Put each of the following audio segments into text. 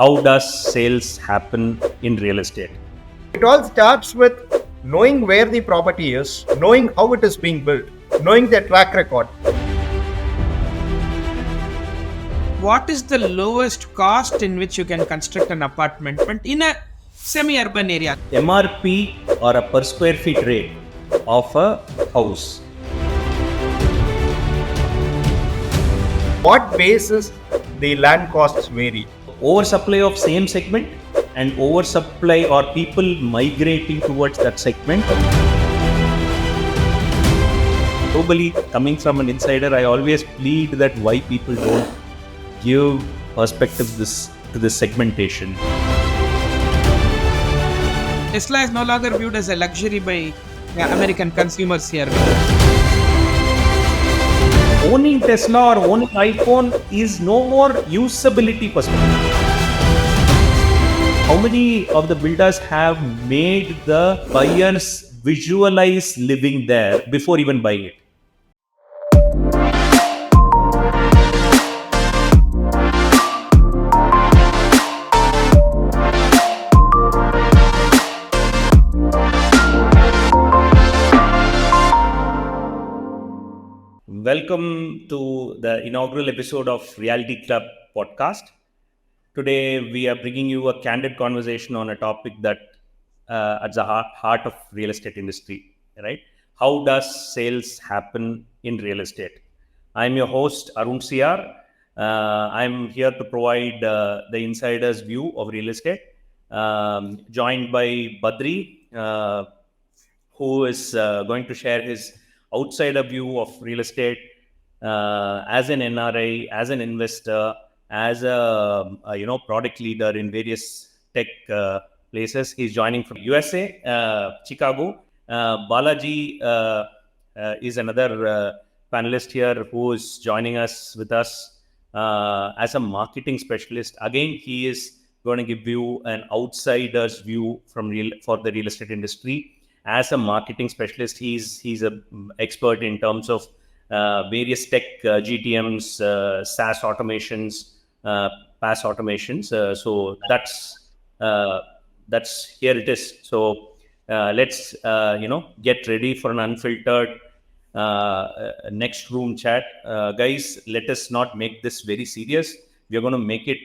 How does sales happen in real estate? It all starts with knowing where the property is, knowing how it is being built, knowing their track record. What is the lowest cost in which you can construct an apartment in a semi-urban area? MRP or a per square feet rate of a house. What basis the land costs vary? Oversupply of same segment and oversupply or people migrating towards that segment. Globally, coming from an insider, I always plead that why people don't give perspective to this segmentation. Tesla is no longer viewed as a luxury by American consumers here. Owning Tesla or owning iPhone is no more usability perspective. How many of the builders have made the buyers visualize living there before even buying it? Welcome to the inaugural episode of Realiti.Club podcast. Today, we are bringing you a candid conversation on a topic that at the heart of real estate industry, right? How does sales happen in real estate? I'm your host, Arun. I'm here to provide the insider's view of real estate, joined by Badri, who is going to share his outsider view of real estate as an NRI, as an investor, as a product leader in various tech places. He's joining from USA, Chicago. Balaji is another panelist here who is joining us as a marketing specialist. Again, he is going to give you an outsider's view for the real estate industry. As a marketing specialist, he's an expert in terms of various tech GTMs, SaaS automations, PaaS automations. So that's here it is. So let's get ready for an unfiltered next room chat, guys. Let us not make this very serious. We're going to make it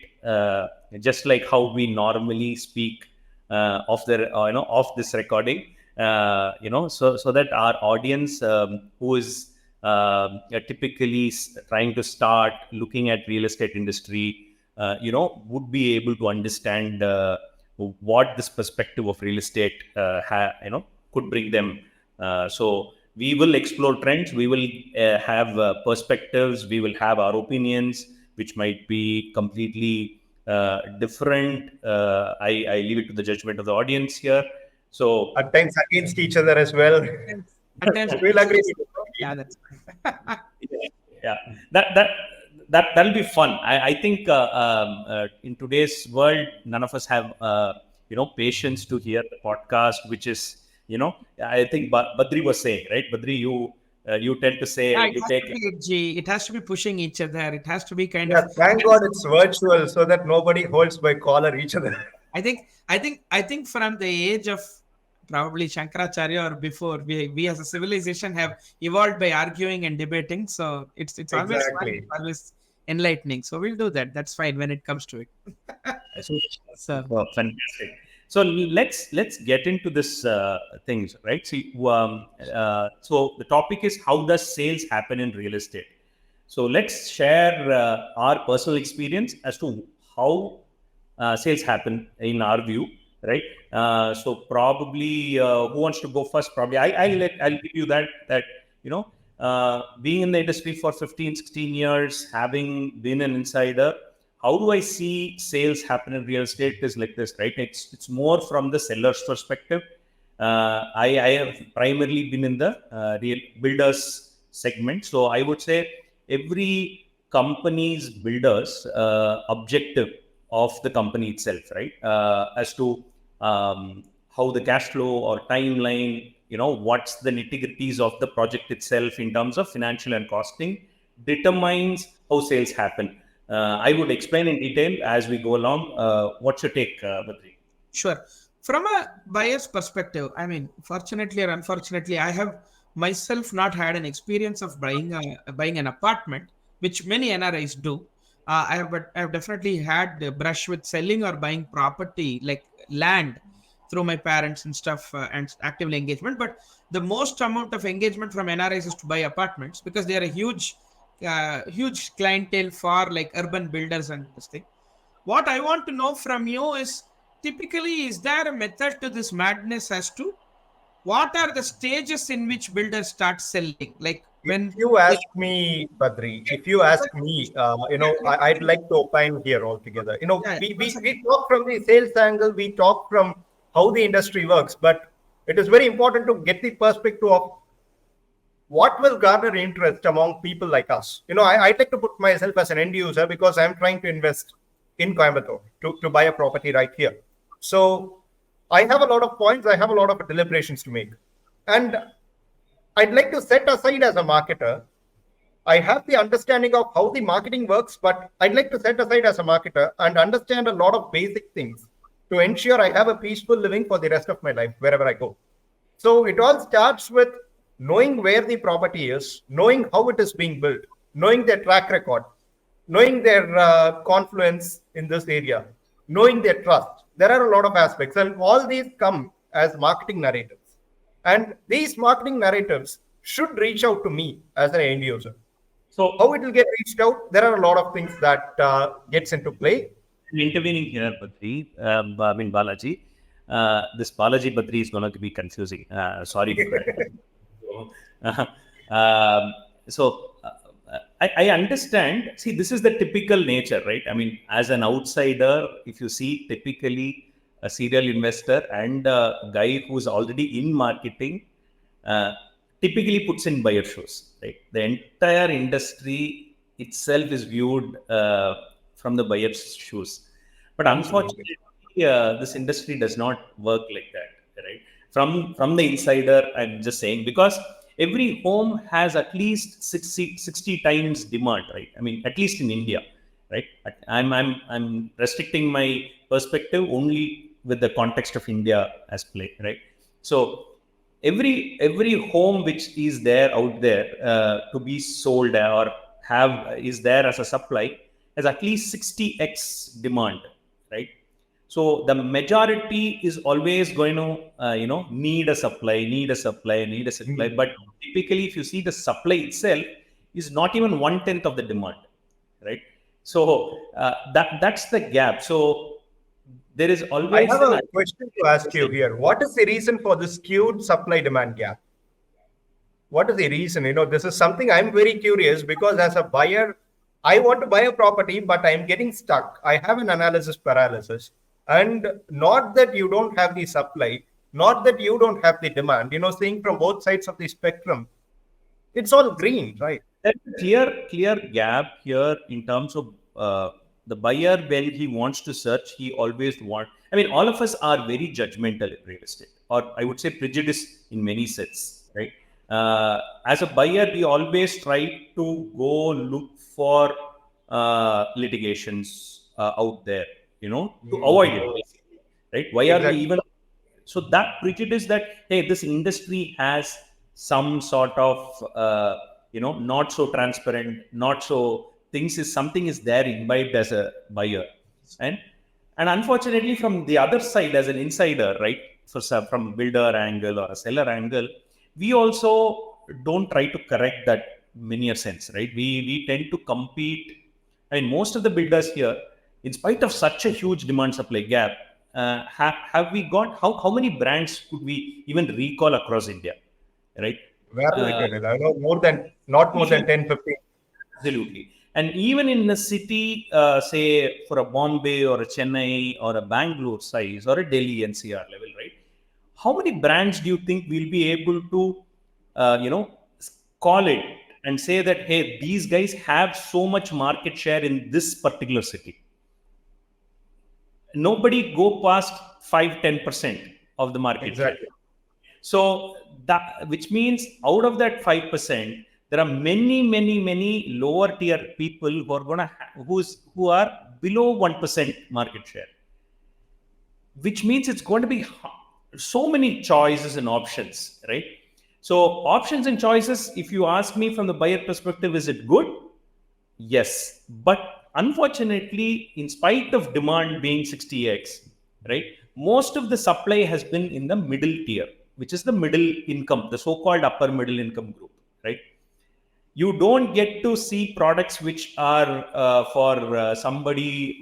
just like how we normally speak of this recording. So that our audience who is typically trying to start looking at real estate industry, would be able to understand what this perspective of real estate could bring them. So we will explore trends, we will have perspectives, we will have our opinions, which might be completely different. I leave it to the judgment of the audience here. So At times against each other as well. At times, We'll agree. yeah, that's yeah, that'll be fun. I think in today's world, none of us have patience to hear the podcast, which is I think Badri was saying, right? Badri, you tend to say you take. It has to be pushing each other. It has to be kind Yeah, of. thank God it's virtual so that nobody holds by collar each other. I think from the age of probably Shankaracharya or before, we as a civilization have evolved by arguing and debating. So it's always Exactly. fun, always enlightening. So we'll do that. That's fine when it comes to it. So Oh, fantastic. So let's get into this things, right? See, so the topic is how does sales happen in real estate? So let's share our personal experience as to how sales happen in our view, right? So probably who wants to go first? Probably I'll give you that being in the industry for 15-16 years, having been an insider, how do I see sales happen in real estate is like this, right? It's more from the seller's perspective. I have primarily been in the real builders segment. So I would say every company's builders objective of the company itself, right? As to how the cash flow or timeline, what's the nitty-gritties of the project itself in terms of financial and costing determines how sales happen. I would explain in detail as we go along. What's your take, Badri? Sure. From a buyer's perspective, I mean, fortunately or unfortunately, I have myself not had an experience of buying an apartment, which many NRIs do. But I have definitely had a brush with selling or buying property like land through my parents and stuff, and actively engagement. But the most amount of engagement from NRIs is to buy apartments because they are a huge clientele for like urban builders and this thing. What I want to know from you is, typically, is there a method to this madness as to what are the stages in which builders start selling? Like If when you they, ask me, Badri, if you ask me, I'd like to opine here altogether. yeah, one We second. talk from the sales angle, we talk from how the industry works, but it is very important to get the perspective of what will garner interest among people like us. I'd like to put myself as an end user because I'm trying to invest in Coimbatore to buy a property right here. So I have a lot of points, I have a lot of deliberations to make. And I'd like to set aside as a marketer. I have the understanding of how the marketing works, but I'd like to set aside as a marketer and understand a lot of basic things to ensure I have a peaceful living for the rest of my life, wherever I go. So it all starts with knowing where the property is, knowing how it is being built, knowing their track record, knowing their confluence in this area, knowing their trust. There are a lot of aspects, and all these come as marketing narratives. And these marketing narratives should reach out to me as an end user. So, How it will get reached out, there are a lot of things that gets into play. intervening here, Badri, I mean Balaji. This Balaji Badri is going to be confusing. Sorry for that. I understand. See, this is the typical nature, right? I mean, as an outsider, if you see typically a serial investor and a guy who's already in marketing, uh, typically puts in buyer shoes, right? The entire industry itself is viewed from the buyer's shoes. But Absolutely. unfortunately, this industry does not work like that, right? From the insider, I'm just saying, because every home has at least 60 times demand, right? I mean, at least in India, right? I'm restricting my perspective only with the context of India as play, right? So every home which is there out there to be sold or have is there as a supply has at least 60x demand, right? So the majority is always going to need a supply, Mhm. but typically if you see the supply itself is not even 1/10 of the demand, right? So that's the gap. So there is I always have an a question to ask you here. What is the reason for the skewed supply demand gap? What is the reason? This is something I'm very curious because as a buyer, I want to buy a property, but I'm getting stuck. I have an analysis paralysis. And not that you don't have the supply, not that you don't have the demand, seeing from both sides of the spectrum, it's all green, right? there's a clear gap here in terms of the buyer. When he wants to search, he always want, I mean, all of us are very judgmental in real estate, or I would say prejudice in many sets, right? As a buyer, we always try to go look for litigations out there, to avoid it, Mhm. basically, right? Why are we Exactly. even, so that prejudice that, hey, this industry has some sort of not so transparent, not so things, is something is there imbibed as a buyer. And unfortunately, from the other side, as an insider, right, from builder angle or a seller angle, we also don't try to correct that linear sense, right? We tend to compete. I mean, most of the builders here, in spite of such a huge demand supply gap, have we got, how many brands could we even recall across India, right? Very Uh, little. I know not more than 10, 15. Absolutely. And even in a city, say for a Bombay or a Chennai or a Bangalore size or a Delhi NCR level, right? How many brands do you think we'll be able to, call it and say that, hey, these guys have so much market share in this particular city? Nobody go past 5-10% of the market share. Exactly. So that, which means out of that 5%, there are many lower tier people who are who are below 1% market share, which means it's going to be so many choices and options, right? So options and choices, if you ask me from the buyer perspective, is it good? Yes, but unfortunately, in spite of demand being 60x, right, most of the supply has been in the middle tier, which is the middle income, the so-called upper middle income group, right? You don't get to see products which are for somebody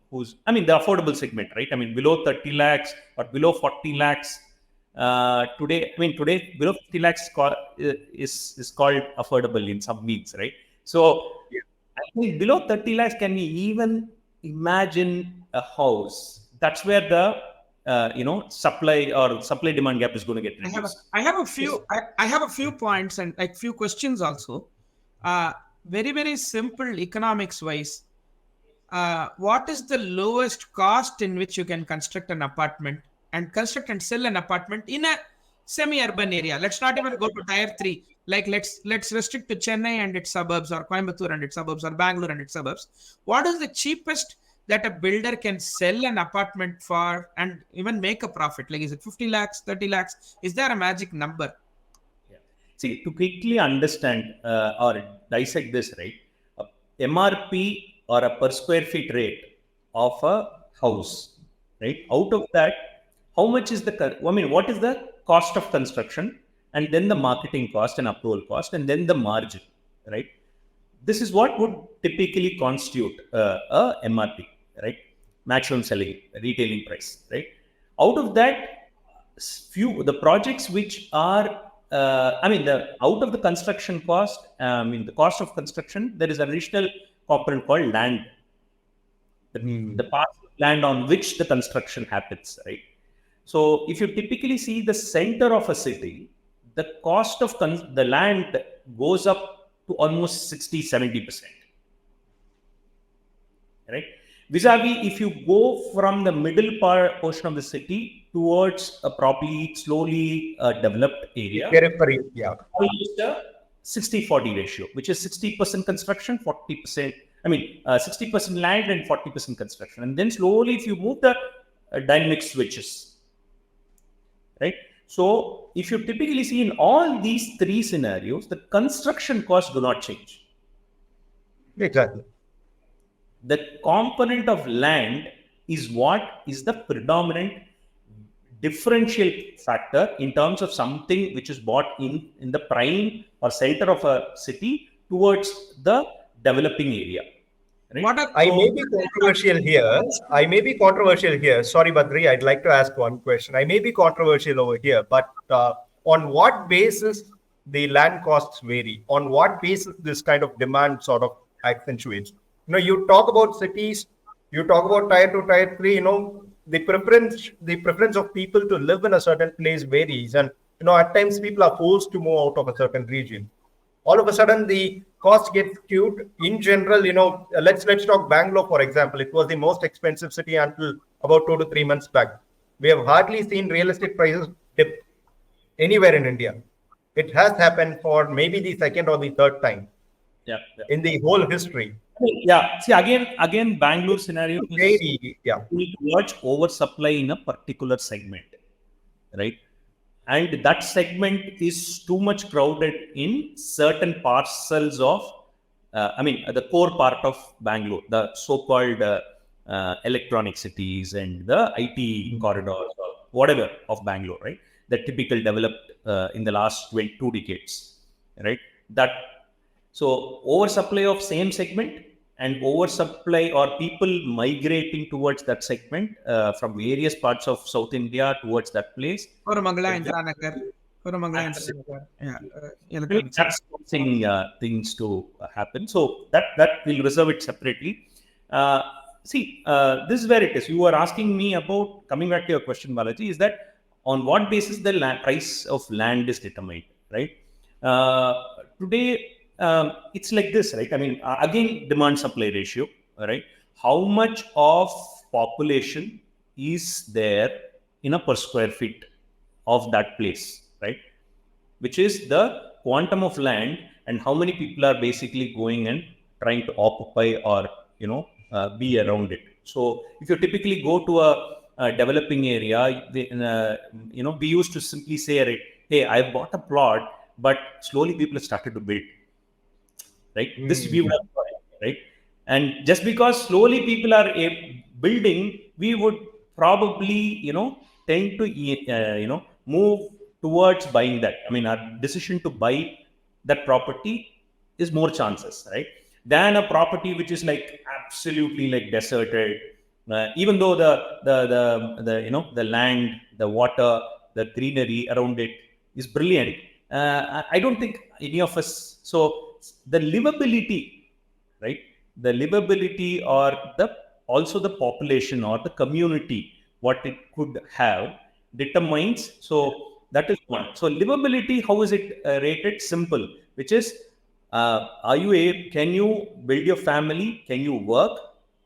who's, I mean, the affordable segment, right? I mean, below 30 lakhs or below 40 lakhs. Today below 50 lakhs is called affordable in some means, right? So I think below 30 lakhs, can we even imagine a house? That's where the supply demand gap is going to get reduced. I have a few I have a few points and like few questions also. Very simple economics wise. What is the lowest cost in which you can construct an apartment and construct and sell an apartment in a semi-urban area? Let's not even go to tier 3. Like let's restrict to Chennai and its suburbs, or Coimbatore and its suburbs, or Bangalore and its suburbs. What is the cheapest that a builder can sell an apartment for and even make a profit? Like, is it 50 lakhs, 30 lakhs? Is there a magic number? Yeah. See, to quickly understand or dissect this, right? MRP or a per square feet rate of a house, right? Out of that, how much is what is the cost of construction, and then the marketing cost and approval cost, and then the margin, right? This is what would typically constitute a MRP, right? Maximum selling retailing price, right? Out of that, the projects which are out of the construction cost, the cost of construction, there is an additional component called land, the parcel of land on which the construction happens, right? So if you typically see the center of a city, the cost of the land goes up to almost 60-70%, right? Vis-a-vis, if you go from the middle portion of the city towards a properly slowly developed area, Periphery, yeah. almost a 60-40 ratio, which is 60% construction, 40%, 60% land and 40% construction. And then slowly, if you move the dynamic switches, right? So if you typically see in all these three scenarios, the construction costs do not change. Exactly. The component of land is what is the predominant differential factor in terms of something which is bought in the prime or center of a city towards the developing area. Right? I may be controversial here. Sorry, Badri, I'd like to ask one question. I may be controversial over here, but on what basis the land costs vary? On what basis this kind of demand sort of accentuates? You talk about cities, you talk about tier 2, tier 3, the preference of people to live in a certain place varies. And, at times people are forced to move out of a certain region. All of a sudden, the cost gets skewed. In general, let's talk Bangalore, for example. It was the most expensive city until about 2 to 3 months back. We have hardly seen real estate prices dip anywhere in India. It has happened for maybe the second or the third time in the whole history. Yeah. See, again, Bangalore scenario is towards oversupply in a particular segment, right? And that segment is too much crowded in certain parcels of, the core part of Bangalore, the so-called electronic cities and the IT corridors or whatever of Bangalore, right? The typical developed in the last 2 decades, right? So oversupply of same segment and oversupply or people migrating towards that segment from various parts of South India towards that place. That's causing things to happen. So that we'll reserve it separately. This is where it is. You were asking me about, coming back to your question, Balaji, is that on what basis the price of land is determined, right? Today, it's like this, right? Again, demand supply ratio, right? How much of population is there in a per square feet of that place, right? Which is the quantum of land and how many people are basically going and trying to occupy or be around it. So if you typically go to a developing area, we used to simply say, right, hey, I bought a plot, but slowly people have started to build, right? This we would have thought, right? And just because slowly people are building, we would probably tend to move towards buying that. I mean, our decision to buy that property is more chances, right, than a property which is like absolutely like deserted. Even though the land, the water, the greenery around it is brilliant, I don't think any of us. So the livability, right? The livability, or the also the population or the community, what it could have determines. So that is one. So livability, how is it rated? Simple, which is, are you can you build your family? Can you work?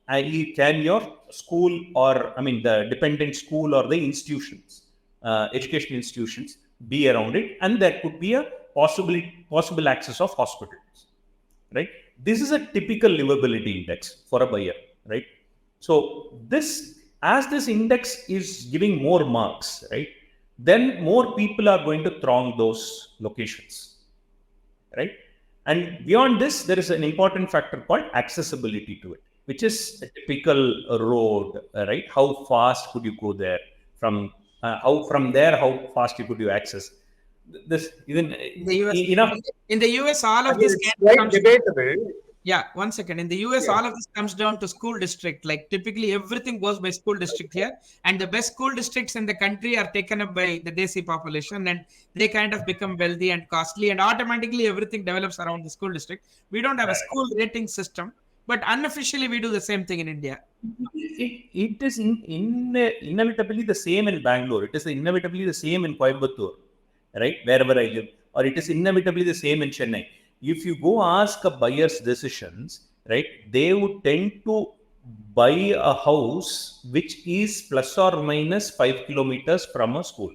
Can your school, or I mean the dependent school or the institutions, educational institutions, be around it, and there could be a possible access of hospitals, right? This is a typical livability index for a buyer, right? So this, as this index is giving more marks, right, then more people are going to throng those locations, right? And beyond this, there is an important factor called accessibility to it, which is a typical road, right? How fast could you go there? From there, how fast could you access this? Even In the US, enough. in the US, all of I mean, this it's quite comes. debatable. Yeah, 1 second. In the US, all of this comes down to school district. Like typically everything goes by school district here, and the best school districts in the country are taken up by the Desi population, and they kind of become wealthy and costly, and automatically everything develops around the school district. We don't have a school rating system, but unofficially we do the same thing in India. It is inevitably the same in Bangalore. It is inevitably the same in Coimbatore, right? Wherever I live, or it is inevitably the same in Chennai. If you go ask a buyer's decisions, right, they would tend to buy a house which is plus or minus 5 kilometers from a school.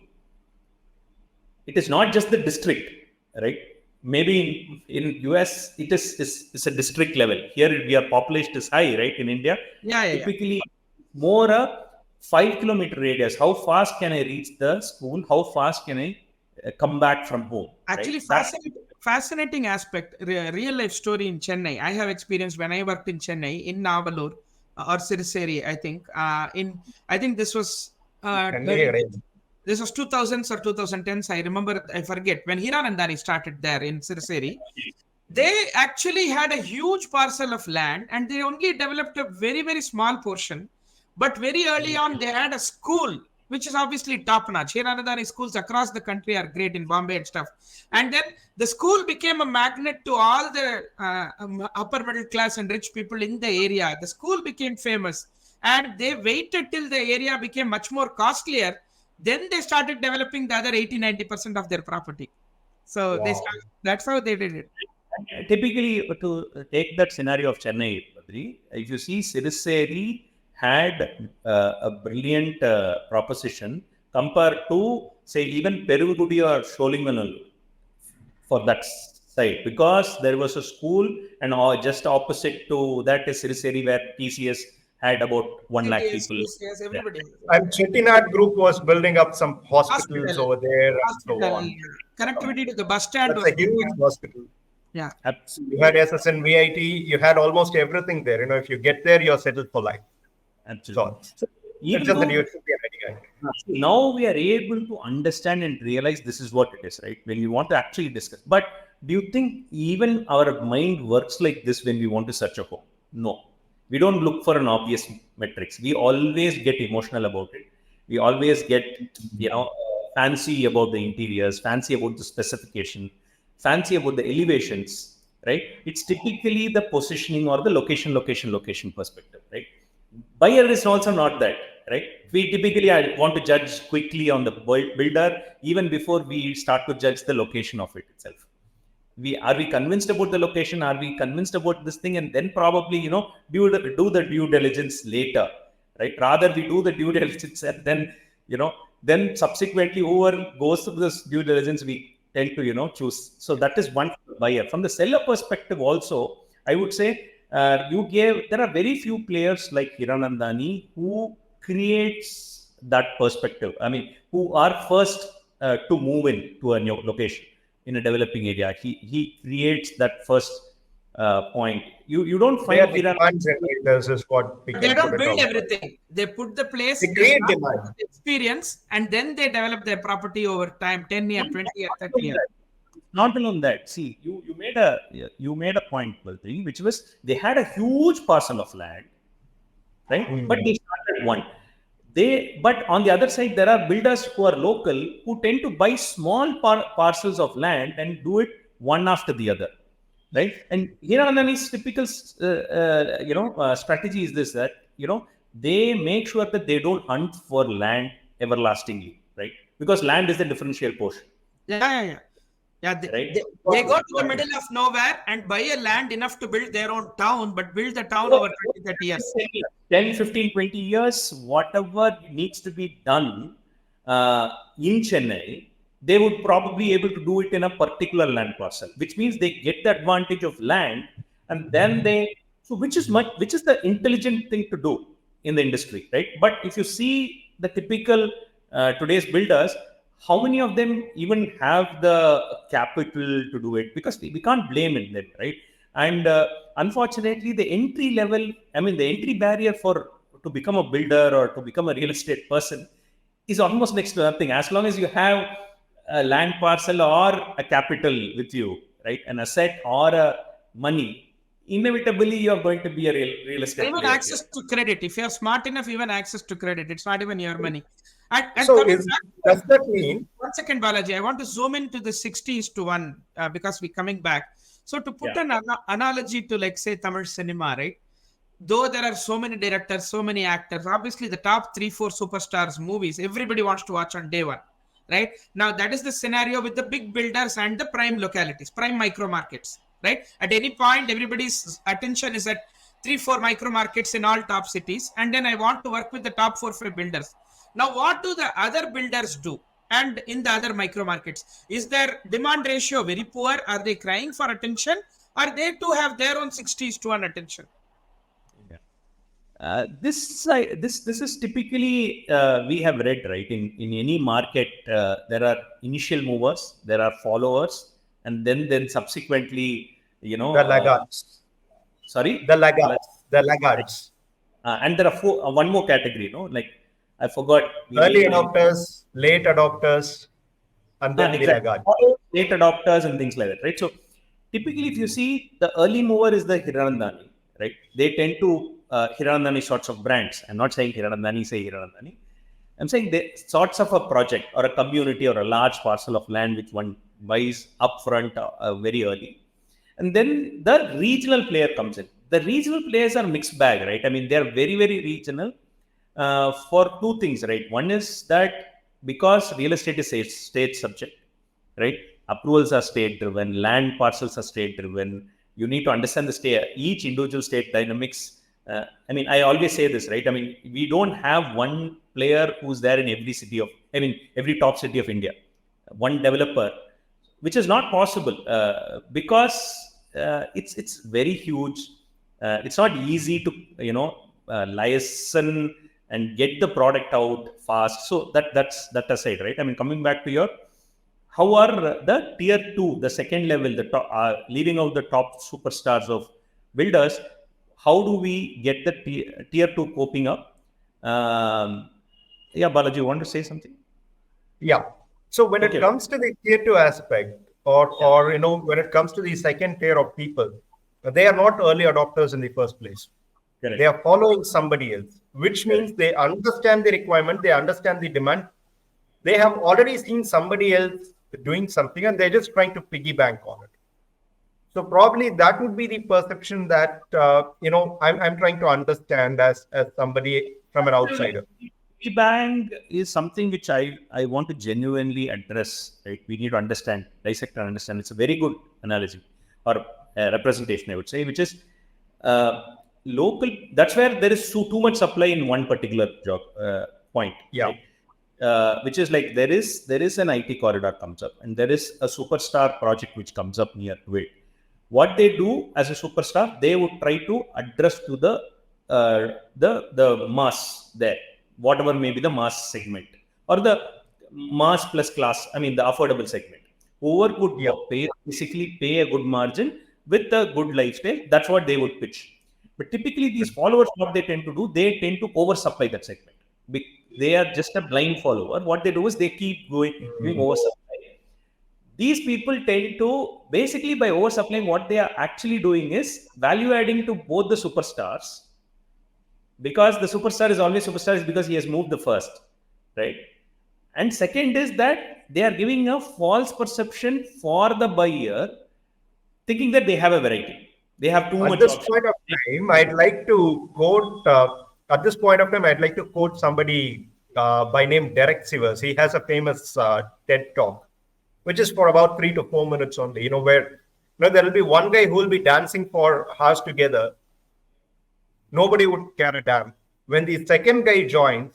It is not just the district, right? Maybe in US it is a district level. Here our population is high, right? In India, Yeah. typically more a 5 kilometer radius. How fast can I reach the school? How fast can I come back from home? Actually, right? fascinating aspect, real life story in Chennai. I have experienced when I worked in Chennai, in Navalur or Siriseri, I think. I think this was this was 2000s or 2010s. I remember, I forget, when Hiranandani started there in Siriseri. They actually had a huge parcel of land, and they only developed a very, very small portion. But very early on, they had a school, which is obviously top notch. Hiranandani schools across the country are great in Bombay and stuff. And then the school became a magnet to all the upper middle class and rich people in the area. The school became famous, and they waited till the area became much more costlier. Then they started developing the other 80-90% of their property. So that's how they did it. Typically, to take that scenario of Chennai, Badri, if you see, Siriseri had a brilliant proposition compared to, say, even Perugudi or Sholinganal for that side, because there was a school, and just opposite to that is Siriseri, where TCS had about 1 lakh people. Yes, everybody. And Chettinad Group was building up some hospitals over there and so on. Connectivity to the bus stand. That's a huge hospital. Yeah. Absolutely. You had SSN, VIT, you had almost everything there. If you get there, you're settled for life. Absolutely. So even it's just that though, you should be a guy. now we are able to understand and realize this is what it is, right? When we want to actually discuss. But do you think even our mind works like this when we want to search a home? No. We don't look for an obvious metrics. We always get emotional about it. We always get, fancy about the interiors, fancy about the specification, fancy about the elevations, right? It's typically the positioning or the location perspective, right? Buyer is also not that, right? We typically want to judge quickly on the builder even before we start to judge the location of it itself. Are we convinced about the location? Are we convinced about this thing? And then probably, do the due diligence later, right? Rather we do the due diligence and then, then subsequently whoever goes through this due diligence, we tend to choose. So that is one buyer. From the seller perspective also, I would say there are very few players like Hiranandani who creates that perspective. I mean, who are first to move in to a new location in a developing area. He creates that first point. You don't They find are the demand generators, is what we They can put don't it build out. everything. They put the place, They they create start demand. with experience, and then they develop their property over time, 10 year, 20 year, 30 year. Not alone that. See, you made a point, Badri, which was they had a huge parcel of land, right? But they started one. But on the other side, there are builders who are local who tend to buy small parcels of land and do it one after the other, right? And Hiranandani's typical, strategy is this, that they make sure that they don't hunt for land everlastingly, right? Because land is the differential portion, Yeah. Yeah, right? they go to the middle of nowhere and buy a land enough to build their own town, but build the town over 20, 30 years. 10, 15, 20 years, whatever needs to be done in Chennai, they would probably be able to do it in a particular land parcel, which means they get the advantage of land, and then which is the intelligent thing to do in the industry, right? But if you see the typical today's builders, how many of them even have the capital to do it? Because we can't blame them, right? And unfortunately, the entry barrier to become a builder or to become a real estate person is almost next to nothing. As long as you have a land parcel or a capital with you, right, an asset or a money, inevitably you are going to be a real estate Even player access to credit. If you're smart enough, even access to credit. It's not even your money. And So coming back, does that mean? one second, Balaji, I want to zoom into the 60:1 because we're coming back. So to put Yeah. an analogy to, like, say, Tamil cinema, right? Though there are so many directors, so many actors, obviously the top 3, 4 superstars movies, everybody wants to watch on day one, right? Now that is the scenario with the big builders and the prime localities, prime micro markets, right? At any point, everybody's attention is at 3, 4 micro markets in all top cities, and then I want to work with the top 4, 5 builders. Now, what do the other builders do? And in the other micro markets, is their demand ratio very poor? Are they crying for attention? Or they too have their own 60:1 attention? This is typically we have read, right, in any market there are initial movers, there are followers, and then subsequently The laggards. sorry, The laggards. The laggards. and there are one more category, like I forgot. Early adopters, late adopters, and then the Exactly. laggards. Late adopters and things like that, right? So typically, if you see, the early mover is the Hiranandani, right? They tend to Hiranandani sorts of brands. I'm not saying Hiranandani say Hiranandani. I'm saying they sorts of a project or a community or a large parcel of land which one buys upfront very early, and then the regional player comes in. The regional players are mixed bag, right? I mean, they are very, very regional for two things, right? One is that because real estate is a state subject, right? Approvals are state driven, land parcels are state driven. You need to understand the state, each individual state dynamics. I always say this, right? I mean, we don't have one player who's there in every top city of India, one developer, which is not possible because it's very huge. It's not easy to license and get the product out fast. So that's aside, right? I mean, coming back to how are the tier 2, the second level, the top, leaving out the top superstars of builders, how do we get the tier 2 coping up? Balaji, you want to say something? Yeah. So when it comes to the tier 2 aspect, or when it comes to the second tier of people, they are not early adopters in the first place. Correct. They are following somebody else, which means they understand the requirement, they understand the demand. They have already seen somebody else doing something and they're just trying to piggyback on it. So probably that would be the perception that I'm trying to understand as somebody from an outsider. Piggyback is something which I want to genuinely address. Right? We need to understand, dissect and understand. It's a very good analogy or representation, I would say, which is local. That's where there is too much supply in one particular job point. Yeah. Right? which is like there is an IT corridor comes up, and there is a superstar project which comes up near to it. What they do as a superstar, they would try to address to uh, the mass there, whatever may be the mass segment or the mass plus class. I mean the affordable segment. Whoever could Yeah. basically pay a good margin with a good lifestyle, that's what they would pitch. But typically, these followers, what they tend to do, they tend to oversupply that segment. They are just a blind follower. What they do is they keep going doing oversupply. These people tend to basically, by oversupplying, what they are actually doing is value adding to both the superstars, because the superstar is always superstar is because he has moved the first, right? And second is that they are giving a false perception for the buyer, thinking that they have a variety, they have too At much this option. point of time, I'd like to quote. At this point of time, I'd like to quote somebody by name Derek Sivers. He has a famous TED talk, which is for about 3 to 4 minutes only. Where there will be one guy who will be dancing for hours together. Nobody would care a damn. When the second guy joins,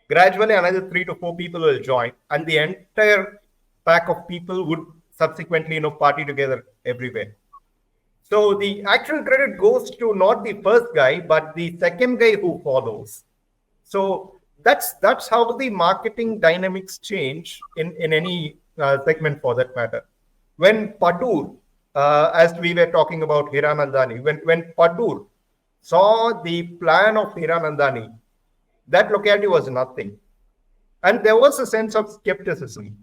gradually another 3 to 4 people will join, and the entire pack of people would subsequently, party together everywhere. So the actual credit goes to not the first guy, but the second guy who follows. So that's how the marketing dynamics change in any segment for that matter. When Padur, as we were talking about Hiranandani, when Padur saw the plan of Hiranandani, that locality was nothing. And there was a sense of skepticism.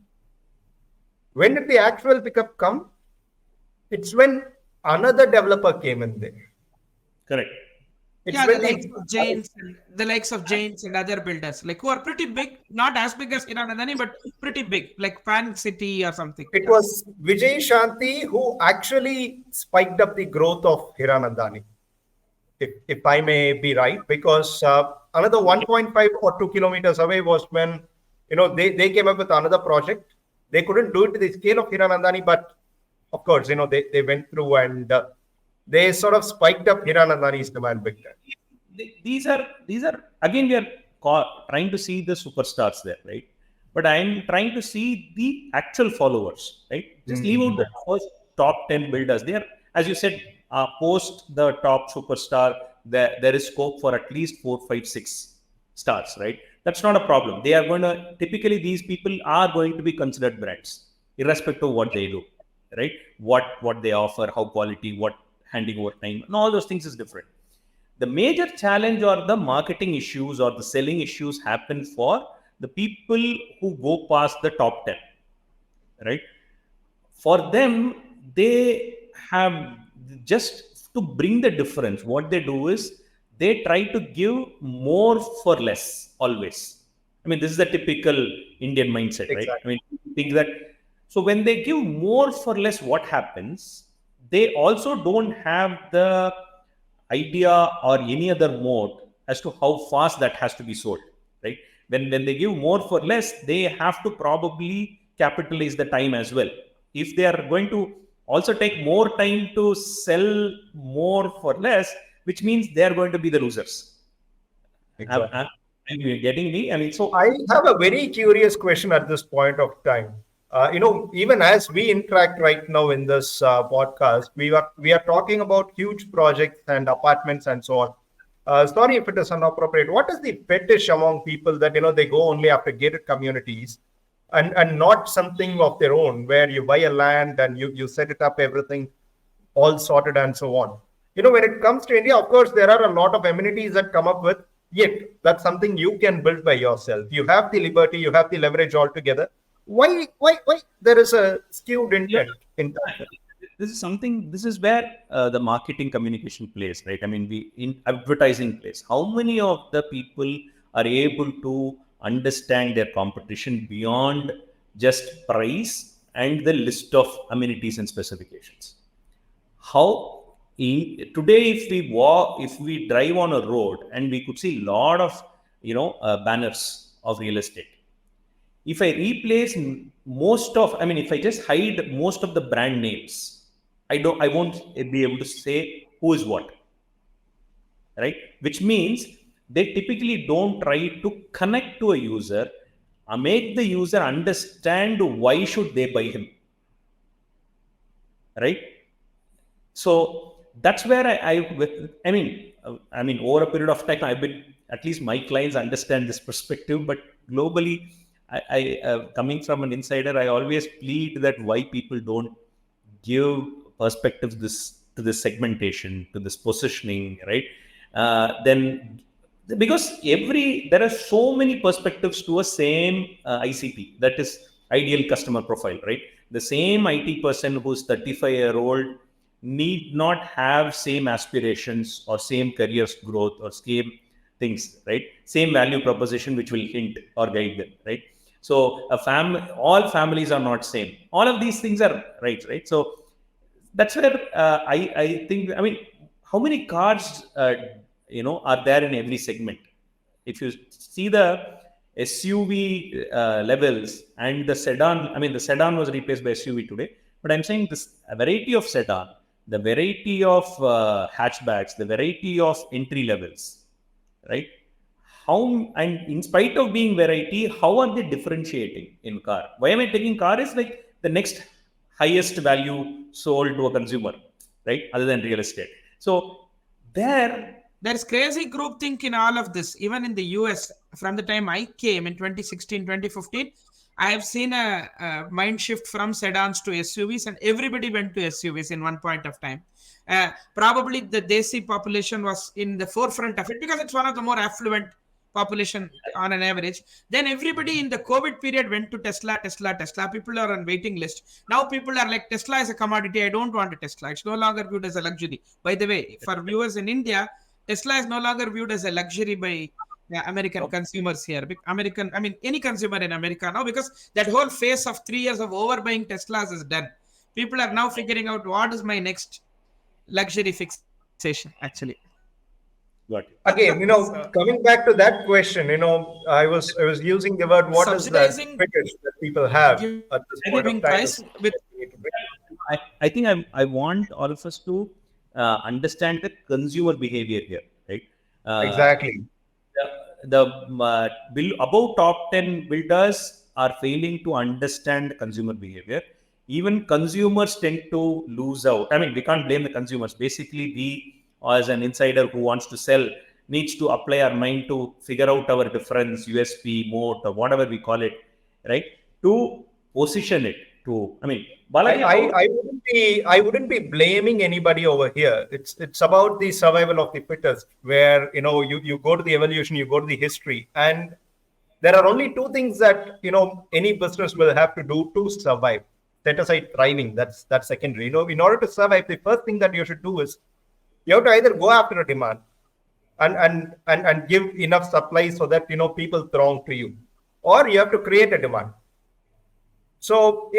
When did the actual pickup come? It's when another developer came in there. Correct. It's Yeah, when the likes of Jains and other builders, like who are pretty big, not as big as Hiranandani, but pretty big, like Pan City or something. it was Vijay Shanti who actually spiked up the growth of Hiranandani, if I may be right, because another 1.5 or 2 kilometers away was when they came up with another project. They couldn't do it to the scale of Hiranandani, but of course, they went through and they sort of spiked up Hiranandani's demand big time. These are again, we are trying to see the superstars there, right? But I'm trying to see the actual followers, right? Just leave out the first top 10 builders. They are, as you said, post the top superstar, there is scope for at least 4, 5, 6 stars, right? That's not a problem. They are going to, typically these people are going to be considered brands, irrespective of what they do, right? What they offer, how quality, what handing over time, and all those things is different. The major challenge or the marketing issues or the selling issues happen for the people who go past the top 10, right? For them, they have, just to bring the difference, what they do is they try to give more for less always. I mean, this is the typical Indian mindset, right? I Exactly. mean, think that. So when they give more for less, what happens? They also don't have the idea or any other mode as to how fast that has to be sold, right? When they give more for less, they have to probably capitalize the time as well. If they are going to also take more time to sell more for less, which means they are going to be the losers. Exactly. Are you getting me? I mean, so I have a very curious question at this point of time. Even as we interact right now in this podcast, we are talking about huge projects and apartments and so on. Sorry if it is inappropriate. What is the fetish among people that they go only after gated communities and not something of their own, where you buy a land and you set it up, everything all sorted and so on. When it comes to India, of course, there are a lot of amenities that come up with, yet that's something you can build by yourself. You have the liberty, you have the leverage altogether. Why there is a skewed intent in that? this is where the marketing communication plays, right? I mean, we in advertising plays. How many of the people are able to understand their competition beyond just price and the list of amenities and specifications? Today, if we drive on a road and we could see a lot of banners of real estate. If I replace if I just hide most of the brand names, I won't be able to say who is what, right? Which means they typically don't try to connect to a user make the user understand why should they buy him, right? So that's where I mean, over a period of time, I've been, at least my clients understand this perspective, but globally, coming from an insider, I always plead that why people don't give perspectives to this segmentation, to this positioning, right? Then because there are so many perspectives to a same ICP, that is ideal customer profile, right? The same IT person who's 35-year-old need not have same aspirations or same career growth or same things, right? Same value proposition which will hint or guide them, right? So all families are not same. All of these things are right? So that's where I think, I mean, how many cars are there in every segment? If you see the SUV levels and the sedan, I mean, the sedan was replaced by SUV today, but I'm saying this a variety of sedan, the variety of hatchbacks, the variety of entry levels, right? How, and in spite of being variety, how are they differentiating in car? Why am I taking car is like the next highest value sold to a consumer, right? Other than real estate. So there's crazy groupthink in all of this. Even in the US, from the time I came in 2016, 2015, I have seen a mind shift from sedans to SUVs, and everybody went to SUVs in one point of time. Probably the Desi population was in the forefront of it because it's one of the more affluent population on an average. Then everybody in the COVID period went to Tesla. People are on waiting list. Now people are like, Tesla is a commodity. I don't want a Tesla. It's no longer viewed as a luxury. By the way, for viewers in India, Tesla is no longer viewed as a luxury by American consumers here. Any consumer in America now, because that whole phase of 3 years of overbuying Teslas is done. People are now figuring out what is my next luxury fixation, actually. Again, coming back to that question, I was using the word, what is that fetish that people have at this point of time? I think I want all of us to understand the consumer behavior here, right? Exactly. The above top 10 builders are failing to understand consumer behavior. Even consumers tend to lose out. I mean, we can't blame the consumers. Basically, we, as an insider who wants to sell, needs to apply our mind to figure out our difference, USP, moat, or whatever we call it, right? To position it. Balaji, I wouldn't be blaming anybody over here. It's about the survival of the fittest, where you go to the evolution, you go to the history, and there are only two things that any business will have to do to survive. Set aside thriving, that's secondary. In order to survive, the first thing that you should do is you have to either go after a demand and give enough supply so that people throng to you, or you have to create a demand. So,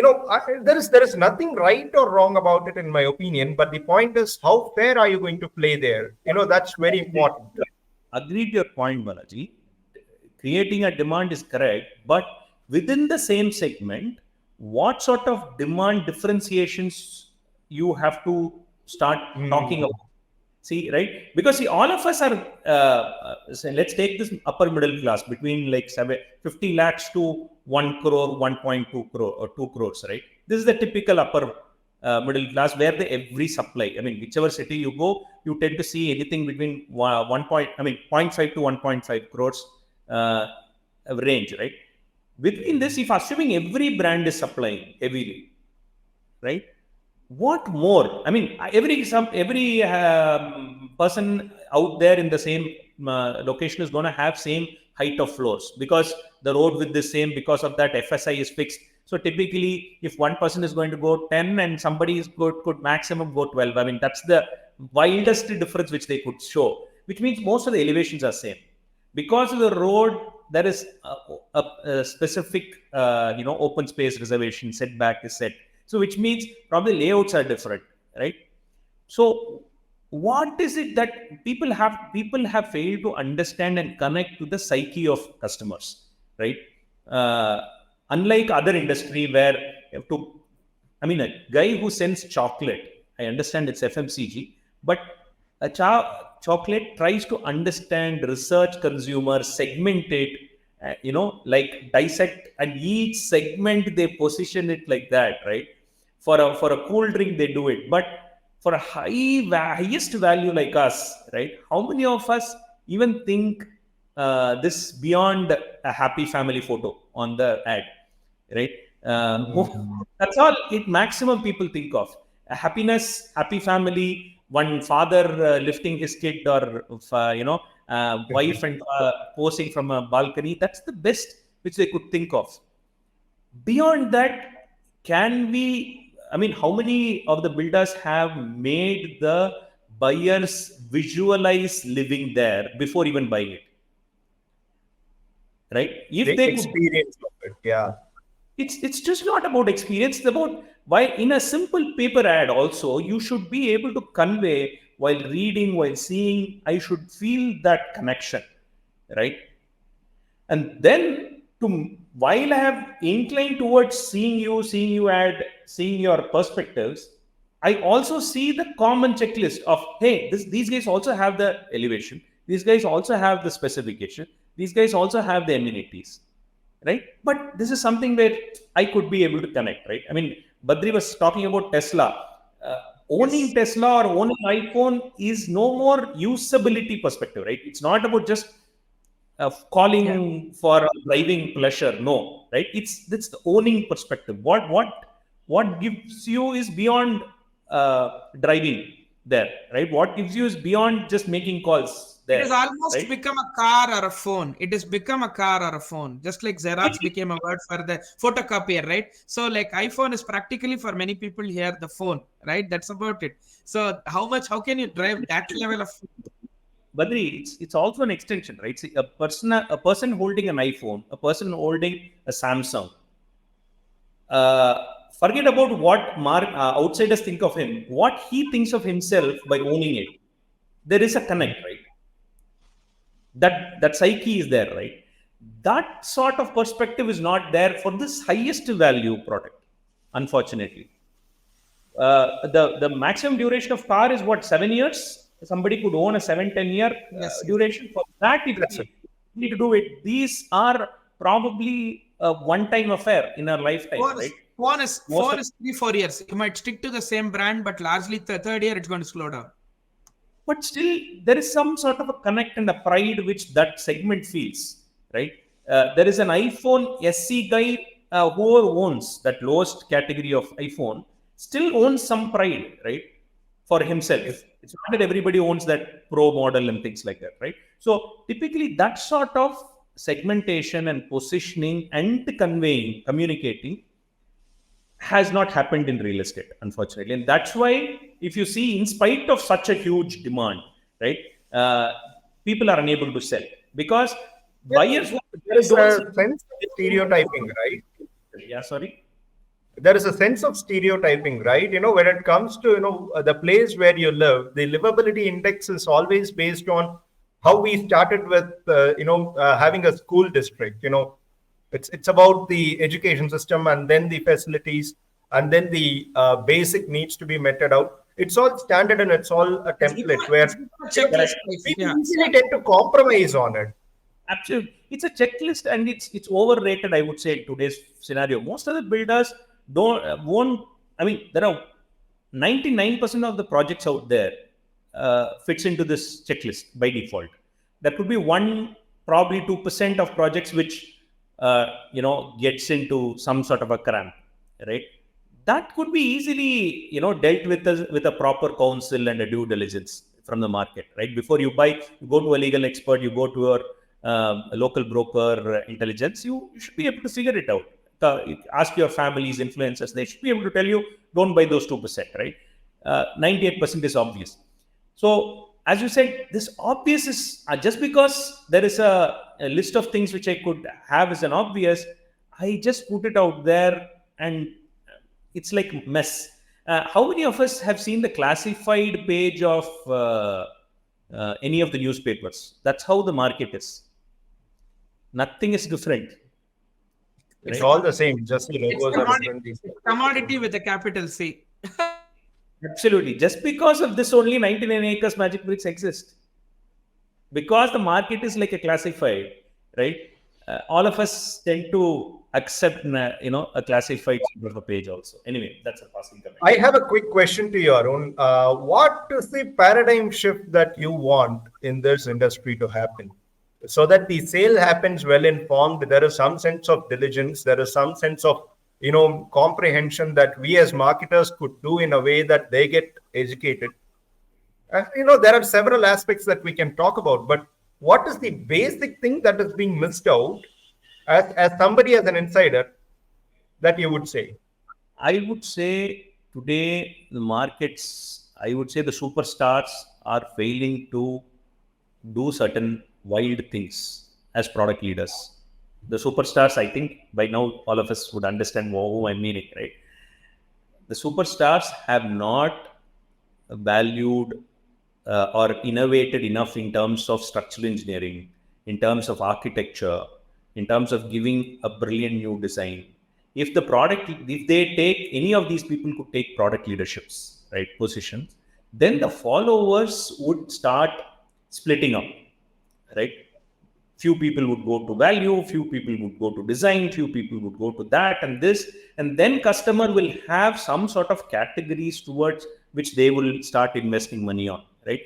there is nothing right or wrong about it, in my opinion. But the point is, how fair are you going to play there? That's very important. Agreed to your point, Balaji. Creating a demand is correct, but within the same segment, what sort of demand differentiations you have to start talking about? See, right? Because all of us are, let's take this upper middle class between like 50 lakhs to 1 crore, 1.2 crore or 2 crores, right? This is the typical upper middle class where every supply, whichever city you go, you tend to see anything between 0.5 to 1.5 crores range, right? Within this, if assuming every brand is supplying heavily, right? What more? Every person out there in the same location is going to have same height of floors because the road width is same. Because of that, FSI is fixed. So typically, if one person is going to go 10 and somebody could maximum go 12. That's the wildest difference which they could show. Which means most of the elevations are same. Because of the road, there is a specific open space reservation setback is set. So which means probably layouts are different, right? So what is it that people have failed to understand and connect to the psyche of customers, right? Unlike other industry where you have to, a guy who sends chocolate, I understand it's FMCG, but a chocolate tries to understand, research consumer, segment it, like dissect, and each segment they position it like that, right? For a cool drink they do it, but for a highest value like us, right? How many of us even think this beyond a happy family photo on the ad, right? That's all it maximum people think of. A happiness, happy family, one father lifting his kid, or wife and posing from a balcony. That's the best which they could think of. Beyond that, can we? I mean, how many of the builders have made the buyers visualize living there before even buying it? Right? If The they could, experience of it. Yeah. it's just not about experience. It's about why in a simple paper ad also you should be able to convey while reading, while seeing. I should feel that connection, right? And then while I have inclined towards seeing you add, seeing your perspectives, I also see the common checklist of, hey, these guys also have the elevation, these guys also have the specification, these guys also have the amenities, right? But this is something where I could be able to connect, right? I mean, Badri was talking about Tesla. Owning Tesla or owning iPhone is no more usability perspective, right? It's not about just calling for a driving pleasure. No, right? It's the owning perspective. What gives you is beyond driving there, right? What gives you is beyond just making calls It there, has almost right? become a car or a phone. It has become a car or a phone, just like Xerox became a word for the photocopier, right? So, like iPhone is practically for many people here the phone, right? That's about it. So, how can you drive that level of? Badri, it's also an extension, right? See, a person holding an iPhone, a person holding a Samsung. Uh, Forget about what outsiders think of him. What he thinks of himself by owning it, there is a connect, right? That psyche is there, right? That sort of perspective is not there for this highest value product, unfortunately. The maximum duration of car is what, 7 years. Somebody could own a 7-10 year Yes, yes. duration. For that, if That's we it. need to do it, these are probably a one-time affair in our lifetime, Phone is right? phone is Most phone of, is 3-4 years. You might stick to the same brand, but largely the third year it's going to slow down. but still there is some sort of a connect and a pride which that segment feels, right? There is an iPhone SE guy, whoever owns that lowest category of iPhone still owns some pride, right? For himself. Yes. It's not that everybody owns that pro model and things like that, right? So typically that sort of segmentation and positioning and conveying, communicating has not happened in real estate, unfortunately. And that's why, if you see, in spite of such a huge demand, right, uh, people are unable to sell because buyers who There is don't a sell, sense of stereotyping, right? yeah, sorry. There is a sense of stereotyping, right? When it comes to, the place where you live, the livability index is always based on how we started with, having a school district. It's about the education system and then the facilities and then the basic needs to be meted out. It's all standard and it's all a template It's where become a you know, checklist life. people Yeah. easily tend to compromise on it. Absolutely, it's a checklist, and it's overrated, I would say, in today's scenario. Most of the builders don't won't. I mean, there are 99% of the projects out there fits into this checklist by default. There could be one, probably 2% of projects which gets into some sort of a cramp, right? That could be easily dealt with a proper counsel and a due diligence from the market, right? Before you buy, you go to a legal expert, you go to your local broker intelligence, you should be able to figure it out. Ask your family's influencers, they should be able to tell you, don't buy those 2%, right? 98% is obvious. So as you said, this obvious is just because there is a list of things which I could have as an obvious, I just put it out there, and it's like mess. How many of us have seen the classified page of any of the newspapers? That's how the market is. Nothing is different, It's right? all the same, just the It's logos are commodity, different. it's commodity with a capital C. Absolutely. Just because of this, only 99 acres magic bricks exist. Because the market is like a classified, right? all of us tend to accept, a classified sort of a page also. Anyway, that's a passing comment. I have a quick question to you, Arun. What is the paradigm shift that you want in this industry to happen? So that the sale happens well informed, there is some sense of diligence, there is some sense of comprehension that we as marketers could do in a way that they get educated. There are several aspects that we can talk about, but what is the basic thing that is being missed out as somebody, as an insider, that you would say? I would say today the markets, I would say the superstars are failing to do certain wild things as product leaders. The superstars, I think by now all of us would understand who I'm meaning, right? The superstars have not valued or innovated enough in terms of structural engineering, in terms of architecture, in terms of giving a brilliant new design. If they take any of these people could take product leaderships, right, positions, then the followers would start splitting up, right? Few people would go to value, few people would go to design, few people would go to that and this, and then customer will have some sort of categories towards which they will start investing money on, right?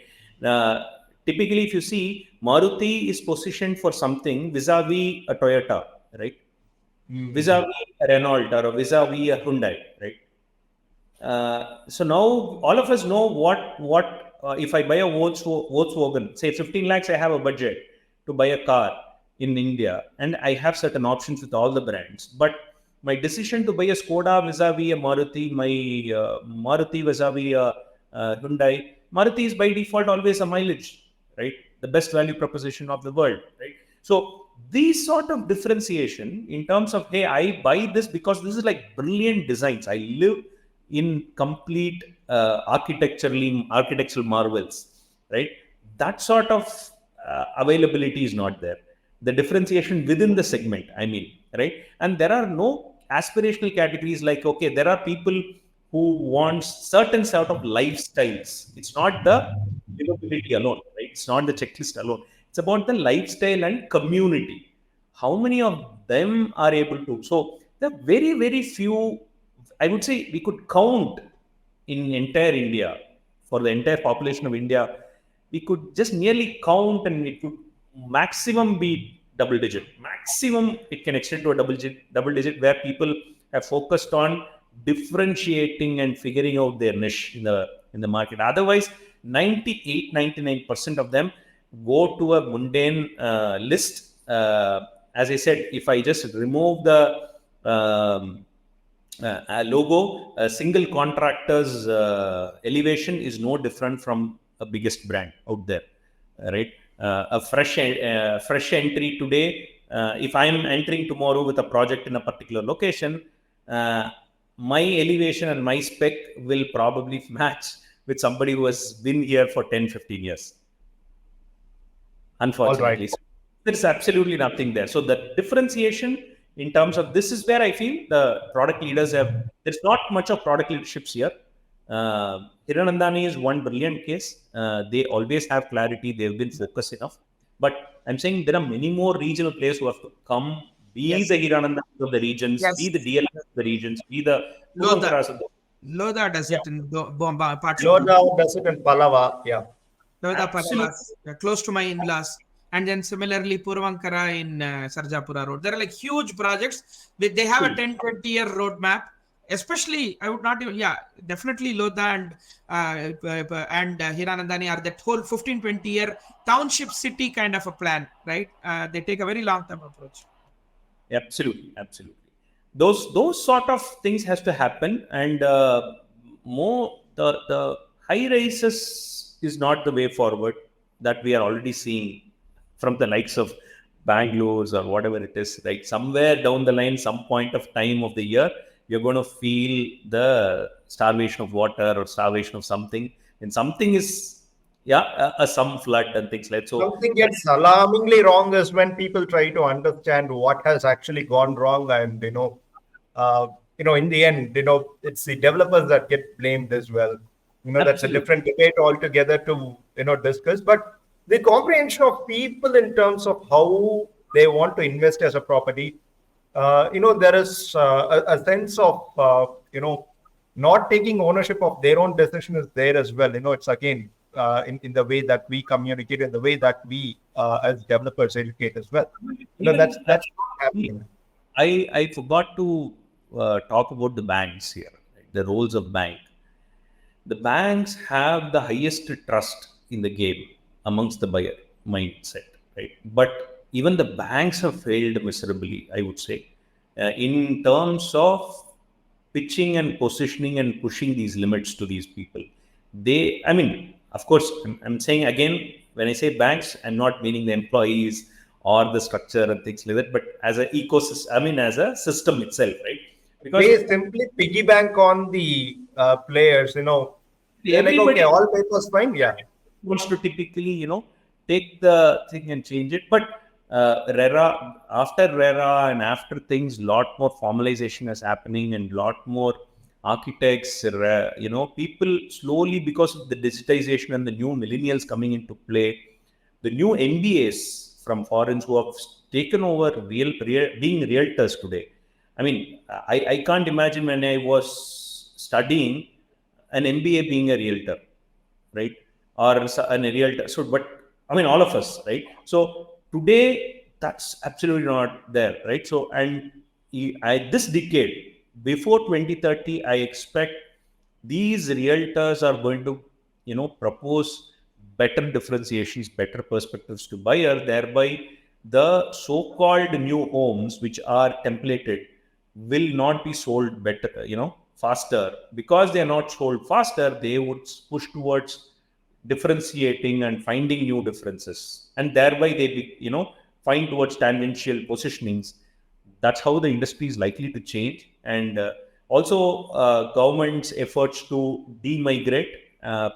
Typically, if you see, Maruti is positioned for something vis-a-vis a Toyota, right? Vis-a-vis a Renault or vis-a-vis a Hyundai, right? So now all of us know what if I buy a Volkswagen, say 15 lakhs, I have a budget to buy a car in India, and I have certain options with all the brands. But my decision to buy a Skoda vis-a-vis a Maruti, my Maruti vis-a-vis a Hyundai, Maruti is by default always a mileage, right? The best value proposition of the world, right? So these sort of differentiation in terms of, hey, I buy this because this is like brilliant designs. I live in complete architectural marvels, right? That sort of availability is not there. The differentiation within the segment, I mean, right? And there are no aspirational categories like, okay, there are people who want certain sort of lifestyles. It's not the livability alone, right? It's not the checklist alone. It's about the lifestyle and community. How many of them are able to? So there are very, very few. I would say we could count in entire India, for the entire population of India, we could just nearly count, and it could maximum be double digit. Maximum it can extend to a double digit where people have focused on differentiating and figuring out their niche in the market. Otherwise, 99% of them go to a mundane list. As I said, if I just remove the logo, a single contractor's elevation is no different from a biggest brand out there, right? A fresh entry today, if I am entering tomorrow with a project in a particular location, my elevation and my spec will probably match with somebody who has been here for 10-15 years. Unfortunately, All right. there's absolutely nothing there. So the differentiation in terms of this is where I feel the product leaders there's not much of product leaderships here. Hiranandani is one brilliant case. They always have clarity. They've been focused enough. But I'm saying there are many more regional players who have to come, be the Hiranandani of the regions, be the DLF of the regions, be the Purvankaras of the Lodha does it in parts of Lodha does it in Pallava, yeah. Lodha, Pallava, close to my in-laws. And then similarly, Purvankara in Sarjapura Road. There are like huge projects. They have a 10-20 year roadmap. Especially, I would not even, definitely Lodha and Hiranandani are that whole 15-20 year township city kind of a plan, right? They take a very long-term approach. Absolutely. Those sort of things has to happen, and more the high rises is not the way forward that we are already seeing from the likes of Bangalore's or whatever it is. Right, somewhere down the line, some point of time of the year, you're going to feel the starvation of water or starvation of something, and something is some flood and things like that. So something gets alarmingly wrong is when people try to understand what has actually gone wrong, and in the end, it's the developers that get blamed as well. That's a different debate altogether to discuss. But the comprehension of people in terms of how they want to invest as a property. There is a sense of, not taking ownership of their own decision is there as well. It's again in the way that we communicate and the way that we as developers educate as well. Even That's happening. I forgot to talk about the banks here, right? The roles of bank. The banks have the highest trust in the game amongst the buyer mindset, right? But even the banks have failed miserably, I would say, in terms of pitching and positioning and pushing these limits to these people. I mean, of course, I'm saying again, when I say banks, I'm not meaning the employees or the structure and things like that, but as an ecosystem, I mean, as a system itself, right? Because They simply piggy bank on the players. They're like, okay, everybody all papers fine, yeah. wants to typically, take the thing and change it. But after RERA and after things, lot more formalization is happening and lot more architects, people slowly, because of the digitization and the new millennials coming into play, the new MBAs from foreigners who have taken over being realtors today. I mean, I can't imagine when I was studying an MBA being a realtor, right? Or an realtor. So, but I mean, all of us, right? So today, that's absolutely not there, right? So, and this decade, before 2030, I expect these realtors are going to, propose better differentiations, better perspectives to buyer. Thereby, the so-called new homes, which are templated, will not be sold better, faster. Because they are not sold faster, they would push towards differentiating and finding new differences, and thereby they find towards tangential positionings. That's how the industry is likely to change. And also government's efforts to demigrate,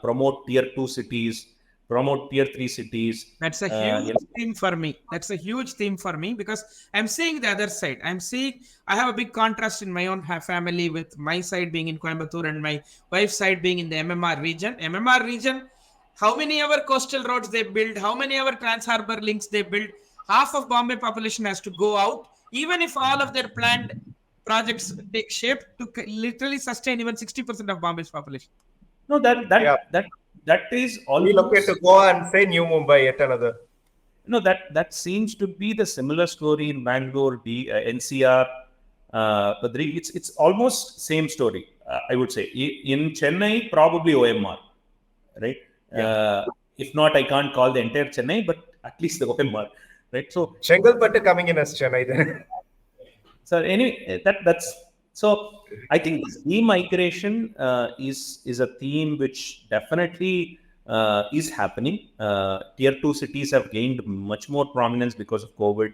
promote tier 2 cities, promote tier 3 cities. That's a huge theme for me. That's a huge theme for me because I'm seeing the other side. I have a big contrast in my own family, with my side being in Coimbatore and my wife's side being in the MMR region. MMR region, how many ever coastal roads they build, how many ever trans harbor links they build, half of Bombay population has to go out, even if all of their planned projects take shape to literally sustain even 60% of Bombay's population. No, Yeah. that is We look at almost, to Goa and say New Mumbai, yet another. that seems to be the similar story in Bangalore, the NCR, Badri. It's almost same story. I would say in Chennai, probably OMR, right? Yeah. If not, I can't call the entire Chennai, but at least the OMR, right? So Chengalpattu coming in as Chennai then. so anyway, that's so. I think this demigration is a theme which definitely is happening. Tier 2 cities have gained much more prominence because of COVID.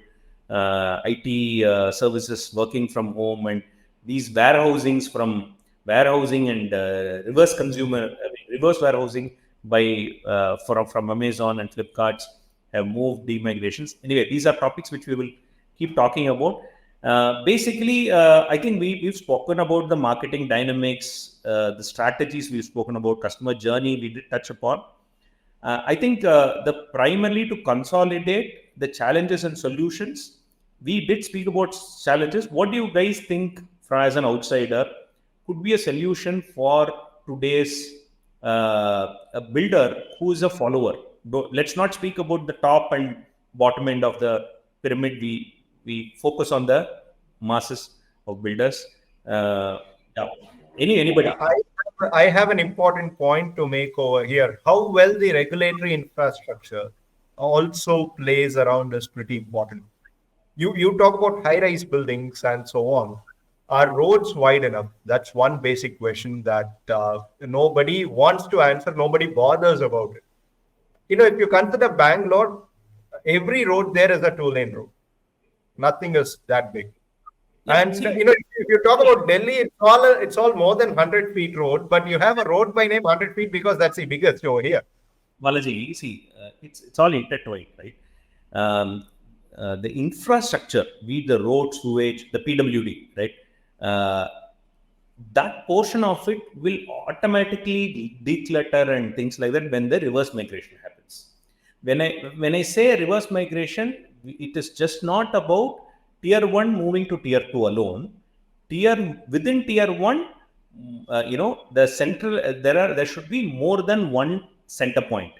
IT services working from home, and these warehousing and reverse warehousing by from Amazon and Flipkarts have moved demigrations. Anyway, these are topics which we will keep talking about. Basically, I think we've spoken about the marketing dynamics, the strategies. We've spoken about customer journey. We did touch upon. I think the primarily to consolidate the challenges and solutions. We did speak about challenges. What do you guys think, as an outsider, could be a solution for today's a builder who is a follower? Let's not speak about the top and bottom end of the pyramid. We focus on the masses of builders. Yeah. Anybody? I have an important point to make over here. How well the regulatory infrastructure also plays around is pretty important. You talk about high-rise buildings and so on. Are roads wide enough? That's one basic question that nobody wants to answer. Nobody bothers about it. If you consider Bangalore, every road there is a 2-lane road. Nothing is that big. Yeah, And if you talk about Delhi, it's all more than 100 feet road, but you have a road by name 100 feet because that's the biggest over here. Balaji, see, it's all intertwined, right? The infrastructure, be it the road, sewage, the PWD, right? That portion of it will automatically declutter and things like that when the reverse migration happens. When I say reverse migration, it is just not about tier 1 moving to tier 2 alone. Within tier 1, the central, there should be more than one center point,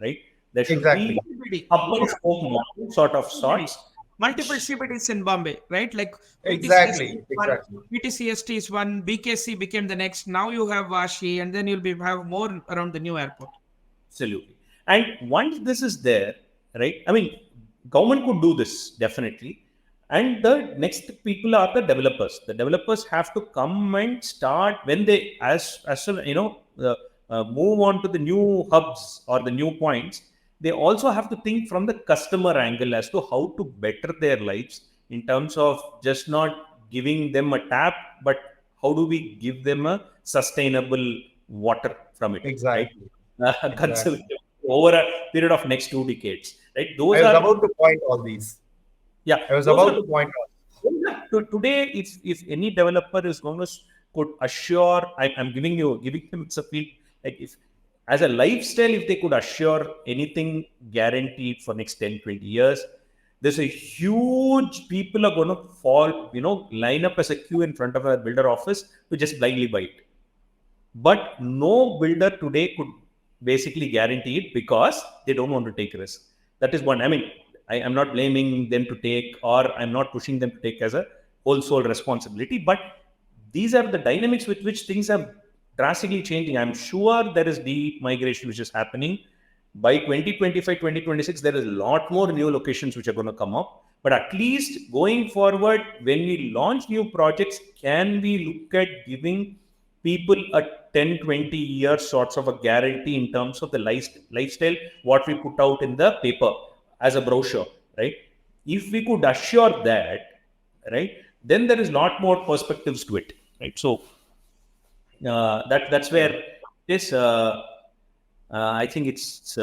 right? There should be Exactly. CBD. hub and spoke model sort of CBD. sorts. Multiple CBDs in Bombay, right? Like VTCST Exactly. is one, Exactly. VTCST is one, BKC became the next. Now you have Vashi, and then you'll have more around the new airport. Absolutely. And once this is there, right? I mean, government could do this definitely. And the next people are the developers. The developers have to come and start when they, as soon, move on to the new hubs or the new points. They also have to think from the customer angle as to how to better their lives in terms of just not giving them a tap, but how do we give them a sustainable water from it, right? Exactly. Exactly. Conservative over a period of next 2 decades, right? I was about to point all these. Yeah, I was those about are to point out. today. If any developer is going to could assure, I'm giving him it's a feel like if as a lifestyle, if they could assure anything guaranteed for next 10-20 years, there's a huge people are going to fall, line up as a queue in front of a builder office to just blindly buy it. But no builder today could basically guarantee it because they don't want to take risk. That is one. I mean, I'm not blaming them to take, or I'm not pushing them to take as a whole soul responsibility. But these are the dynamics with which things are drastically changing. I'm sure there is deep migration which is happening. By 2025, 2026, there is a lot more new locations which are going to come up. But at least going forward, when we launch new projects, can we look at giving people a 10-20 year sorts of a guarantee in terms of the lifestyle, what we put out in the paper as a brochure, right? If we could assure that, right, then there is a lot more perspectives to it, right? So that's where this I think it's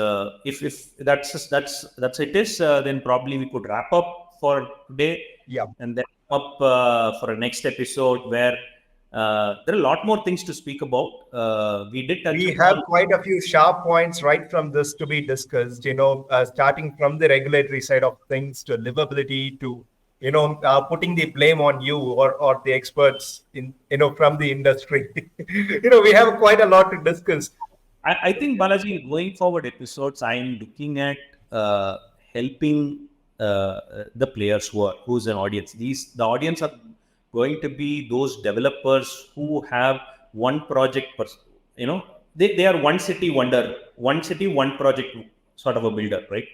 if that's it is then probably we could wrap up for today, Yeah. and then up for a next episode where there are a lot more things to speak about. We did touch We upon. have quite a few sharp points right from this to be discussed, starting from the regulatory side of things to livability to, putting the blame on you or the experts from the industry. We have quite a lot to discuss. I think Balaji, going forward episodes, I am looking at helping the players who's an audience. The audience are going to be those developers who have one project per, they are one city wonder, one city, one project sort of a builder, right?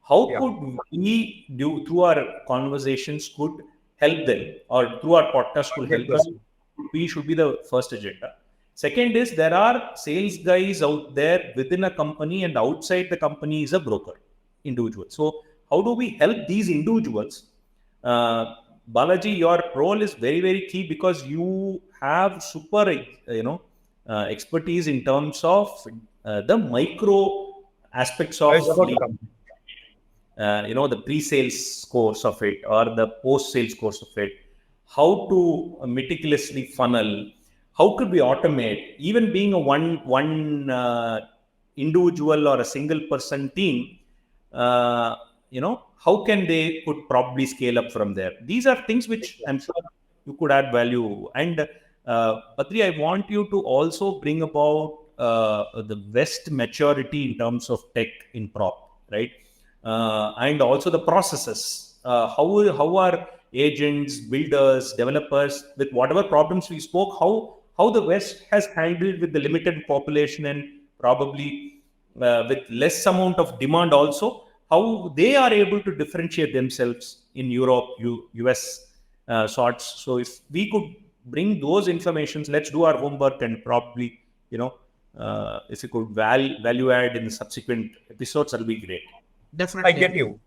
How Yeah. could we do through our conversations could help them, or through our podcast could help us? 100%. We should be the first agenda. Second is there are sales guys out there within a company, and outside the company is a broker individual. So how do we help these individuals? Balaji, your role is very, very key because you have super, expertise in terms of the micro aspects I of was about to come. the pre-sales course of it or the post-sales course of it, how to meticulously funnel, how could we automate, even being a one individual or a single person team, how can they could probably scale up from there? These are things which I'm sure you could add value. And Badri, I want you to also bring about the West maturity in terms of tech in prop, right? And also the processes. How are agents, builders, developers, with whatever problems we spoke, how the West has handled with the limited population and probably with less amount of demand also, how they are able to differentiate themselves in Europe, US sorts. So if we could bring those informations, let's do our homework and probably, if you could value add in the subsequent episodes, that'll be great. Definitely. I get you.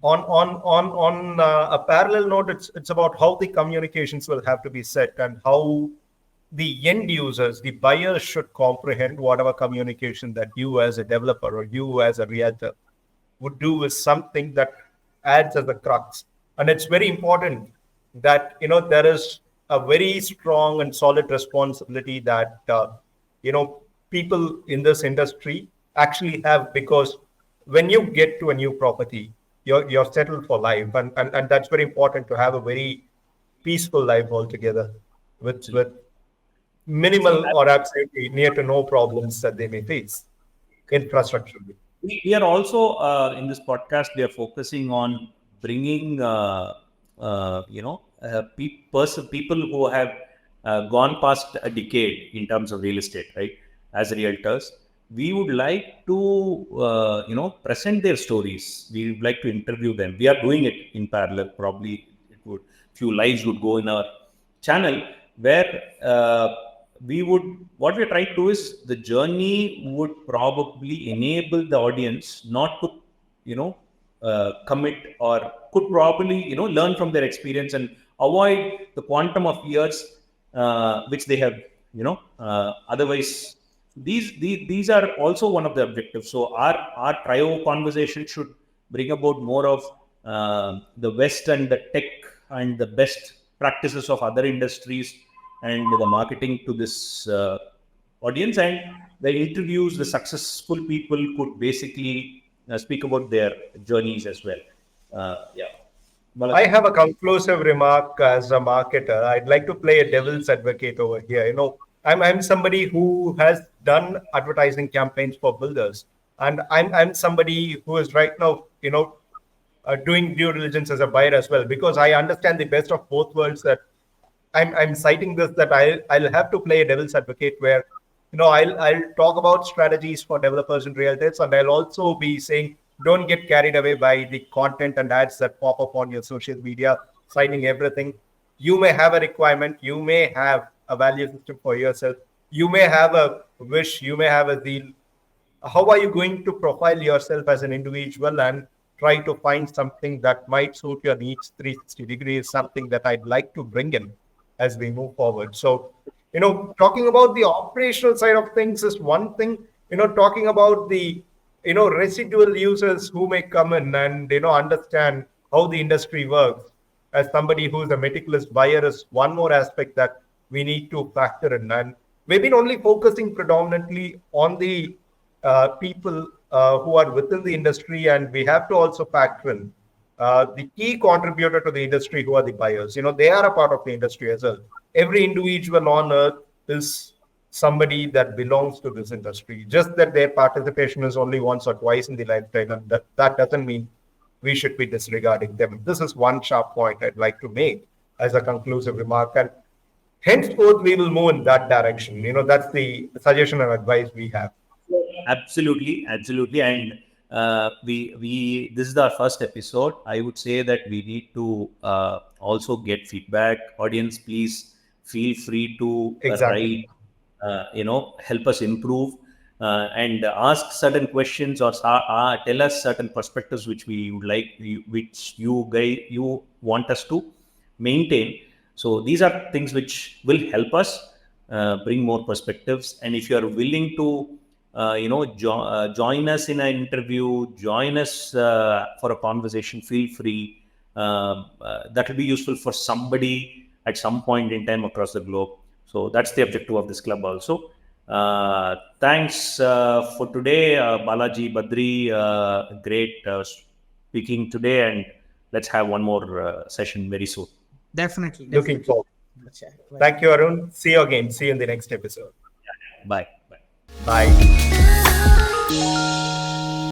On a parallel note, it's about how the communications will have to be set and how the end users, the buyers, should comprehend whatever communication that you as a developer or you as a realtor would do is something that adds as a crux. And it's very important that there is a very strong and solid responsibility that people in this industry actually have, because when you get to a new property, you're settled for life, and that's very important to have a very peaceful life altogether with See, minimal or absolutely near to no problems that they may face infrastructurally. we are also in this podcast we are focusing on bringing people who have gone past a decade in terms of real estate, right? As realtors, we would like to present their stories. We would like to interview them. We are doing it in parallel. Probably it would few lives would go in our channel where we would, what we're trying to do is the journey would probably enable the audience not to commit, or could probably learn from their experience and avoid the quantum of years which they have otherwise. These are also one of the objectives. So our trio conversation should bring about more of the West and the tech and the best practices of other industries and the marketing to this audience, and the interviews, the successful people could basically speak about their journeys as well. Yeah. I have a conclusive remark as a marketer. I'd like to play a devil's advocate over here. I'm somebody who has done advertising campaigns for builders, and I'm somebody who is right now, doing due diligence as a buyer as well, because I understand the best of both worlds. That I'm citing this, that I'll have to play a devil's advocate where I'll talk about strategies for developers and realtors, and I'll also be saying don't get carried away by the content and ads that pop up on your social media, citing everything. You may have a requirement, you may have a value system for yourself, you may have a wish, you may have a deal. How are you going to profile yourself as an individual and try to find something that might suit your needs 360 degrees, something that I'd like to bring in as we move forward. So, talking about the operational side of things is one thing. Talking about the residual users who may come in and understand how the industry works, as somebody who's a meticulous buyer, is one more aspect that we need to factor in. And we've been only focusing predominantly on the people who are within the industry, and we have to also factor in the key contributor to the industry, who are the buyers. They are a part of the industry as well. Every individual on earth is somebody that belongs to this industry. Just that their participation is only once or twice in the lifetime, and that doesn't mean we should be disregarding them. This is one sharp point I'd like to make as a conclusive remark, and henceforth we will move in that direction. That's the suggestion and advice we have. Absolutely, and we this is our first episode. I would say that we need to also get feedback. Audience, please feel free to Exactly. write, help us improve, and ask certain questions, or tell us certain perspectives which we would like, which you want us to maintain. So these are things which will help us bring more perspectives. And if you are willing to join us in an interview, join us for a conversation, feel free. That will be useful for somebody at some point in time across the globe. So that's the objective of this club also. Thanks for today, Balaji, Badri. Great speaking today, and let's have one more session very soon. Definitely. Looking forward. Thank you, Arun. See you again. See you in the next episode. Bye. Bye.